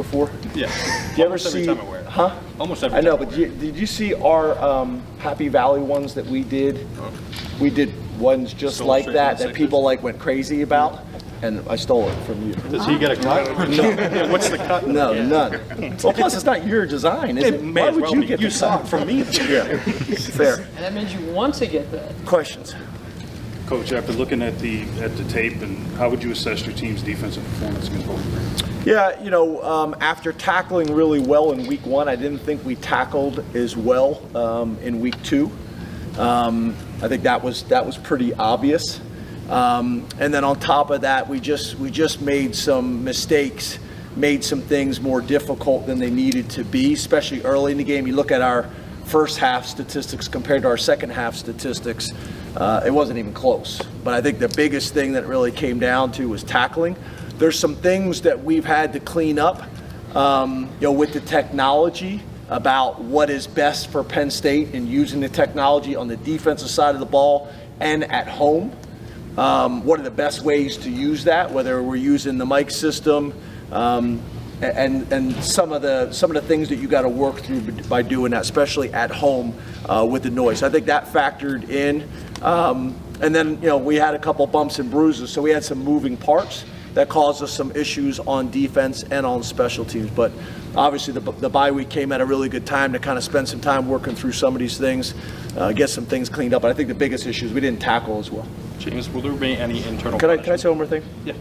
before? Yeah. Do you ever Almost every see? time I wear it. Huh? Almost every I know, time but I wear did you see our Happy Valley ones that we did? We did ones just Stole like straight from that the that people like went crazy about, and I stole it from you. Does he get a cut? Yeah, what's the cut? No, none. Well, plus it's not your design, is it? May Why as would well you be. get You the saw cut? it from me. Yeah, fair. And that means you want to get that. Questions? Coach, after looking at the tape, and how would you assess your team's defensive performance going forward? Yeah, after tackling really well in week 1, I didn't think we tackled as well in week 2. I think that was pretty obvious. And then on top of that, we just made some mistakes, made some things more difficult than they needed to be, especially early in the game. You look at our first half statistics compared to our second half statistics, it wasn't even close. But I think the biggest thing that really came down to was tackling. There's some things that we've had to clean up, with the technology about what is best for Penn State and using the technology on the defensive side of the ball and at home. What are the best ways to use that, whether we're using the mic system, and some of the things that you got to work through by doing that, especially at home with the noise. I think that factored in. And then, we had a couple bumps and bruises, so we had some moving parts that caused us some issues on defense and on special teams. But obviously the bye week came at a really good time to kind of spend some time working through some of these things, get some things cleaned up. But I think the biggest issue is we didn't tackle as well. James, will there be any internal Can I punishment? say one more thing? Yeah.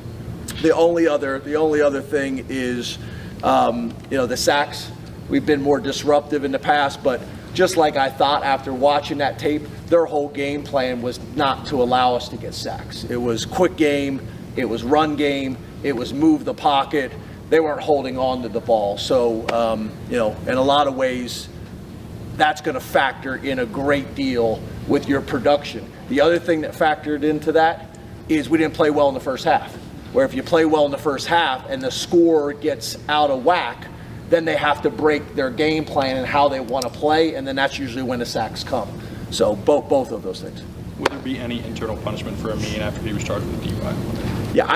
The only other thing is, the sacks. We've been more disruptive in the past, but just like I thought after watching that tape, their whole game plan was not to allow us to get sacks. It was quick game, it was run game, it was move the pocket. They weren't holding on to the ball. So, in a lot of ways, that's going to factor in a great deal with your production. The other thing that factored into that is we didn't play well in the first half. Where if you play well in the first half and the score gets out of whack, then they have to break their game plan and how they want to play, and then that's usually when the sacks come. So both of those things. Will there be any internal punishment for Amin after he was charged with DUI? Yeah,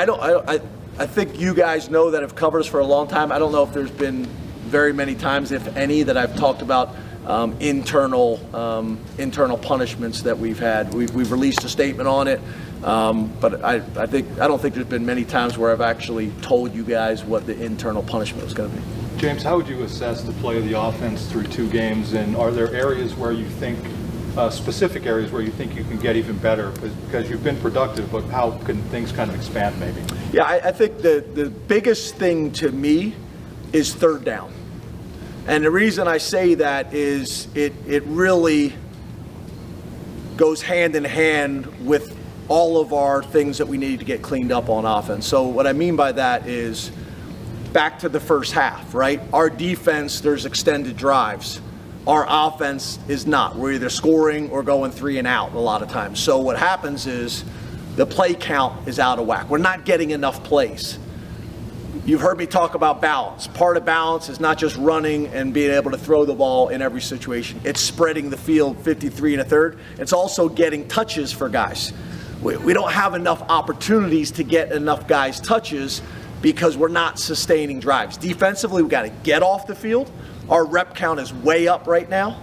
I think you guys know that have covered us for a long time. I don't know if there's been very many times, if any, that I've talked about internal punishments that we've had. We've released a statement on it, but I don't think there's been many times where I've actually told you guys what the internal punishment was going to be. James, how would you assess the play of the offense through 2 games, and are there areas where you think, specific areas where you think you can get even better? Because you've been productive, but how can things kind of expand maybe? Yeah, I think the biggest thing to me is third down. And the reason I say that is it really goes hand in hand with all of our things that we need to get cleaned up on offense. So what I mean by that is back to the first half, right? Our defense, there's extended drives. Our offense is not. We're either scoring or going 3 and out a lot of times. So what happens is the play count is out of whack. We're not getting enough plays. You've heard me talk about balance. Part of balance is not just running and being able to throw the ball in every situation. It's spreading the field 53 1/3. It's also getting touches for guys. We don't have enough opportunities to get enough guys touches because we're not sustaining drives. Defensively, we've got to get off the field. Our rep count is way up right now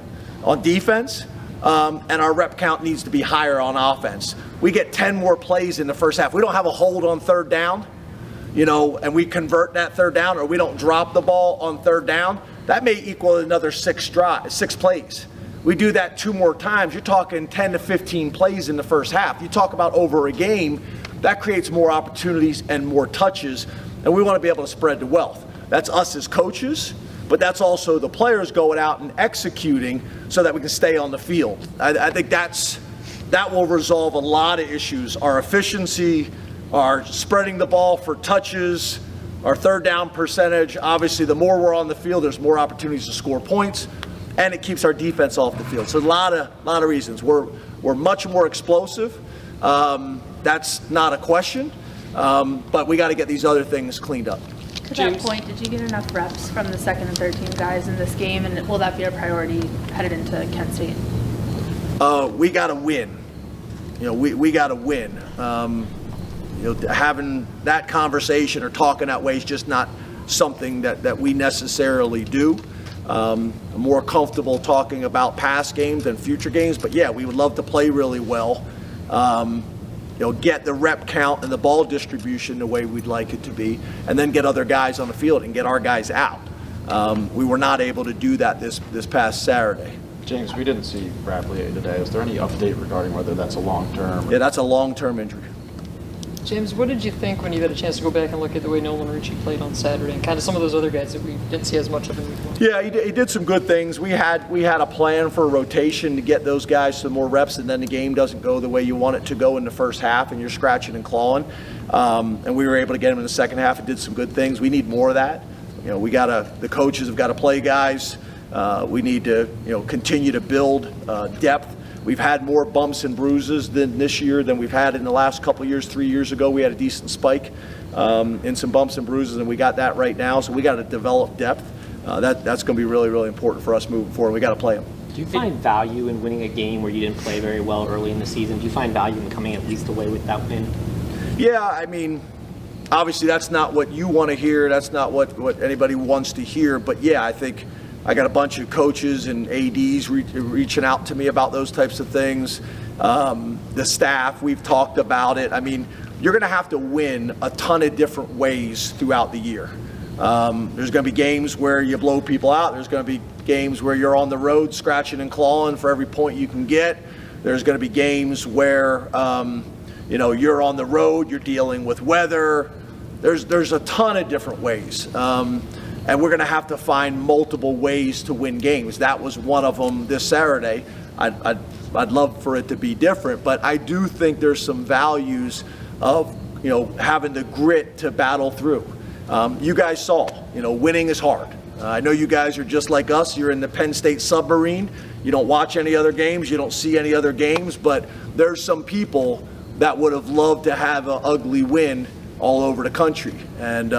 on defense, and our rep count needs to be higher on offense. We get 10 more plays in the first half. We don't have a hold on third down, and we convert that third down, or we don't drop the ball on third down. That may equal another 6 plays. We do that 2 more times. You're talking 10 to 15 plays in the first half. You talk about over a game, that creates more opportunities and more touches, and we want to be able to spread the wealth. That's us as coaches, but that's also the players going out and executing so that we can stay on the field. I think that will resolve a lot of issues. Our efficiency, our spreading the ball for touches, our third down percentage. Obviously, the more we're on the field, there's more opportunities to score points, and it keeps our defense off the field. So a lot of reasons. We're much more explosive. That's not a question, but we got to get these other things cleaned up. To that point, did you get enough reps from the second and third team guys in this game, and will that be a priority headed into Kent State? We got to win. We got to win. Having that conversation or talking that way is just not something that we necessarily do. I'm more comfortable talking about past games than future games, but yeah, we would love to play really well. Get the rep count and the ball distribution the way we'd like it to be, and then get other guys on the field and get our guys out. We were not able to do that this past Saturday. James, we didn't see Bradley today. Is there any update regarding whether that's a long-term? Yeah, that's a long-term injury. James, what did you think when you had a chance to go back and look at the way Nolan Ritchie played on Saturday and kind of some of those other guys that we didn't see as much of in week one? Yeah, he did some good things. We had a plan for a rotation to get those guys some more reps, and then the game doesn't go the way you want it to go in the first half, and you're scratching and clawing. And we were able to get them in the second half and did some good things. We need more of that. The coaches have got to play guys. We need to continue to build depth. We've had more bumps and bruises this year than we've had in the last couple of years. 3 years ago, we had a decent spike in some bumps and bruises, and we got that right now. So we got to develop depth. That's going to be really, really important for us moving forward. We got to play them. Do you find value in winning a game where you didn't play very well early in the season? Do you find value in coming at least away with that win? Yeah, I mean, obviously that's not what you want to hear. That's not what anybody wants to hear. But yeah, I think I got a bunch of coaches and ADs reaching out to me about those types of things. The staff, we've talked about it. I mean, you're going to have to win a ton of different ways throughout the year. There's going to be games where you blow people out. There's going to be games where you're on the road scratching and clawing for every point you can get. There's going to be games where you're on the road, you're dealing with weather. There's a ton of different ways. And we're going to have to find multiple ways to win games. That was one of them this Saturday. I'd love for it to be different, but I do think there's some values of having the grit to battle through. You guys saw, winning is hard. I know you guys are just like us. You're in the Penn State submarine. You don't watch any other games. You don't see any other games. But there's some people that would have loved to have an ugly win all over the country, and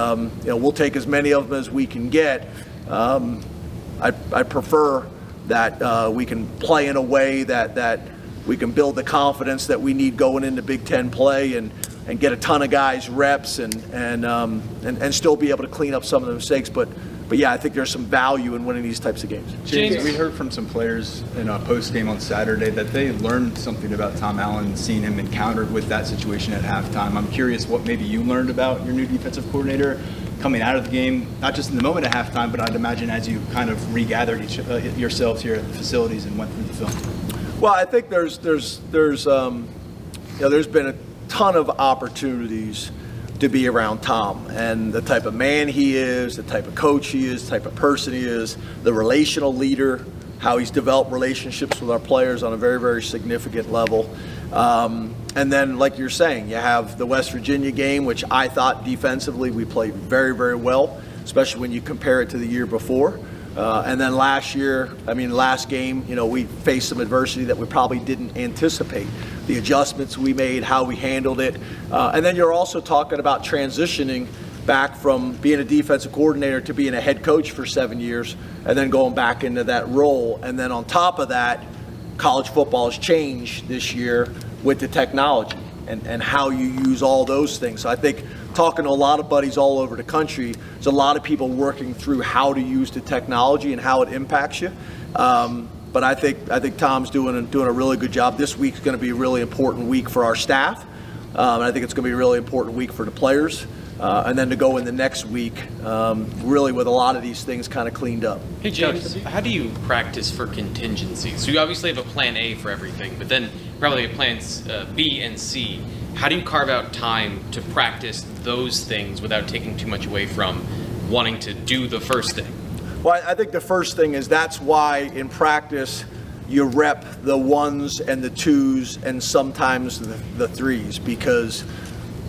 we'll take as many of them as we can get. I prefer that we can play in a way that we can build the confidence that we need going into Big Ten play and get a ton of guys reps and still be able to clean up some of the mistakes. But yeah, I think there's some value in winning these types of games. James, we heard from some players in a post-game on Saturday that they learned something about Tom Allen, seeing him encountered with that situation at halftime. I'm curious what maybe you learned about your new defensive coordinator coming out of the game, not just in the moment at halftime, but I'd imagine as you kind of regathered yourselves here at the facilities and went through the film. Well, I think there's been a ton of opportunities to be around Tom and the type of man he is, the type of coach he is, the type of person he is, the relational leader, how he's developed relationships with our players on a very, very significant level. And then, like you're saying, you have the West Virginia game, which I thought defensively we played very, very well, especially when you compare it to the year before. And then last game, we faced some adversity that we probably didn't anticipate. The adjustments we made, how we handled it. And then you're also talking about transitioning back from being a defensive coordinator to being a head coach for 7 years and then going back into that role. And then on top of that, college football has changed this year with the technology and how you use all those things. So I think talking to a lot of buddies all over the country, there's a lot of people working through how to use the technology and how it impacts you. But I think Tom's doing a really good job. This week's going to be a really important week for our staff. And I think it's going to be a really important week for the players. And then to go in the next week, really with a lot of these things kind of cleaned up. Hey James, how do you practice for contingencies? So you obviously have a plan A for everything, but then probably have plans B and C. How do you carve out time to practice those things without taking too much away from wanting to do the first thing? Well, I think the first thing is that's why in practice you rep the ones and the twos and sometimes the threes, because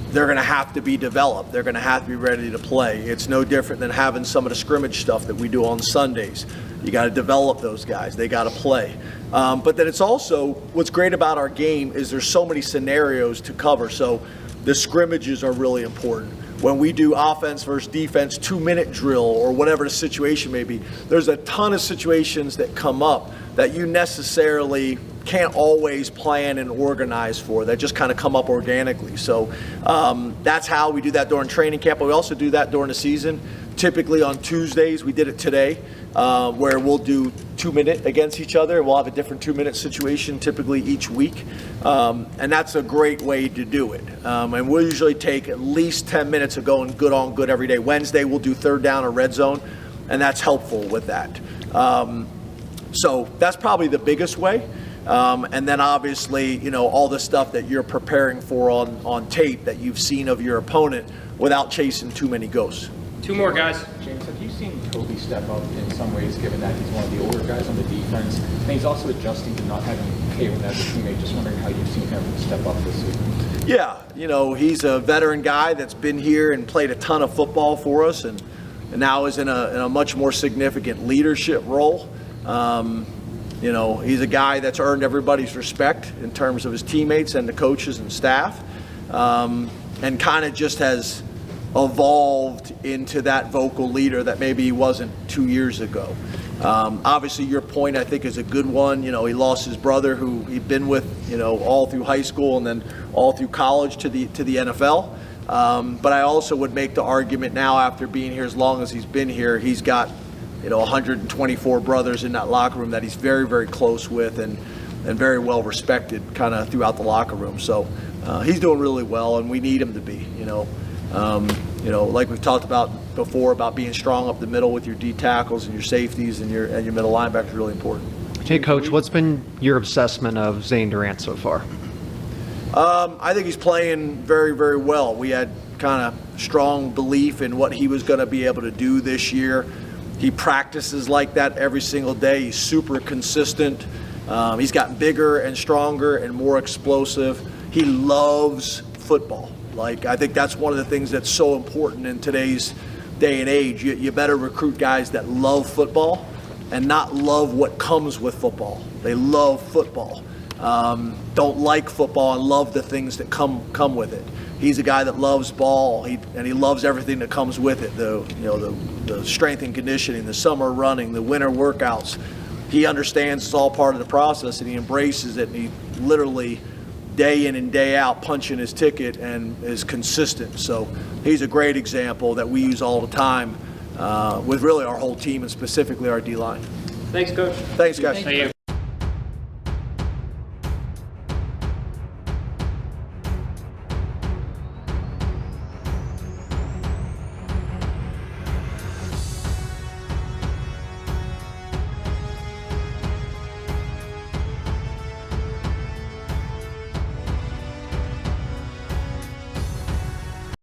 they're going to have to be developed. They're going to have to be ready to play. It's no different than having some of the scrimmage stuff that we do on Sundays. You got to develop those guys. They got to play. But then it's also, what's great about our game is there's so many scenarios to cover. So the scrimmages are really important. When we do offense versus defense 2-minute drill or whatever the situation may be, there's a ton of situations that come up that you necessarily can't always plan and organize for. That just kind of come up organically. So that's how we do that during training camp. But we also do that during the season. Typically on Tuesdays, we did it today, where we'll do 2-minute against each other. We'll have a different 2-minute situation typically each week. And that's a great way to do it. And we'll usually take at least 10 minutes of going good on good every day. Wednesday, we'll do third down or red zone, and that's helpful with that. So that's probably the biggest way. And then obviously, you know, all the stuff that you're preparing for on tape that you've seen of your opponent without chasing too many ghosts. 2 more guys. James, have you seen Kobe step up in some ways, given that he's one of the older guys on the defense? And he's also adjusting to not having Kalen as a teammate. Just wondering how you've seen him step up this season. Yeah, you know, he's a veteran guy that's been here and played a ton of football for us, and now is in a much more significant leadership role. You know, he's a guy that's earned everybody's respect in terms of his teammates and the coaches and staff, and kind of just has evolved into that vocal leader that maybe he wasn't 2 years ago. Obviously, your point, I think, is a good one. You know, he lost his brother, who he'd been with, you know, all through high school and then all through college to the NFL. But I also would make the argument now, after being here as long as he's been here, he's got, you know, 124 brothers in that locker room that he's very, very close with and very well respected kind of throughout the locker room. So he's doing really well, and we need him to be, you know. You know, like we've talked about before, about being strong up the middle with your D tackles and your safeties and your middle linebackers is really important. Hey, Coach, what's been your assessment of Zane Durant so far? I think he's playing very, very well. We had kind of strong belief in what he was going to be able to do this year. He practices like that every single day. He's super consistent. He's gotten bigger and stronger and more explosive. He loves football. Like, I think that's one of the things that's so important in today's day and age. You better recruit guys that love football and not love what comes with football. They love football. Don't like football and love the things that come with it. He's a guy that loves ball, and he loves everything that comes with it. The strength and conditioning, the summer running, the winter workouts. He understands it's all part of the process, and he embraces it. And he literally, day in and day out, punching his ticket and is consistent. So he's a great example that we use all the time with really our whole team and specifically our D-line. Thanks, Coach. Thanks, guys. Thank you.